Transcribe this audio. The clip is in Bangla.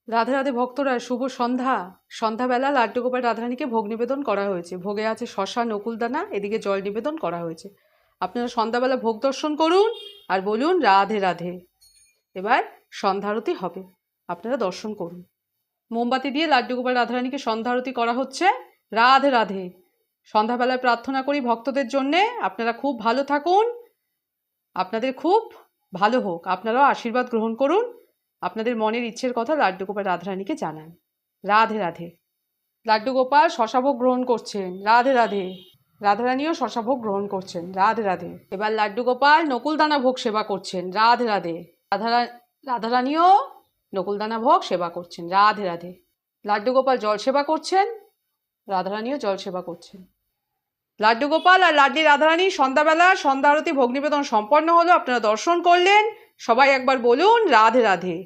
রাধে রাধে ভক্তরা, শুভ সন্ধ্যা। সন্ধ্যাবেলা লাড্ডু গোপাল রাধারানীকে ভোগ নিবেদন করা হয়েছে। ভোগে আছে শসা, নকুলদানা, এদিকে জল নিবেদন করা হয়েছে। আপনারা সন্ধ্যাবেলা ভোগ দর্শন করুন আর বলুন রাধে রাধে। এবার সন্ধ্যারতি হবে, আপনারা দর্শন করুন। মোমবাতি দিয়ে লাড্ডু গোপাল রাধারানীকে সন্ধ্যারতি করা হচ্ছে। রাধে রাধে। সন্ধ্যাবেলায় প্রার্থনা করি ভক্তদের জন্যে আপনারা খুব ভালো থাকুন, আপনাদের খুব ভালো হোক। আপনারাও আশীর্বাদ গ্রহণ করুন, আপনাদের মনের ইচ্ছের কথা লাড্ডু গোপাল রাধারানীকে জানান। রাধে রাধে। লাড্ডু গোপাল শশাভোগ গ্রহণ করছেন। রাধে রাধে। রাধারানীও শশাভোগ গ্রহণ করছেন। রাধে রাধে। এবার লাড্ডু গোপাল নকুলদানা ভোগ সেবা করছেন। রাধে রাধে। রাধারানীও নকুলদানা ভোগ সেবা করছেন। রাধে রাধে। লাড্ডু গোপাল জল সেবা করছেন, রাধারানীও জল সেবা করছেন। লাড্ডু গোপাল আর লাড্ডি রাধারানী সন্ধ্যাবেলা সন্ধ্যা আরতি ভোগ নিবেদন সম্পন্ন হলো, আপনারা দর্শন করলেন। সবাই একবার বলুন রাধে রাধে।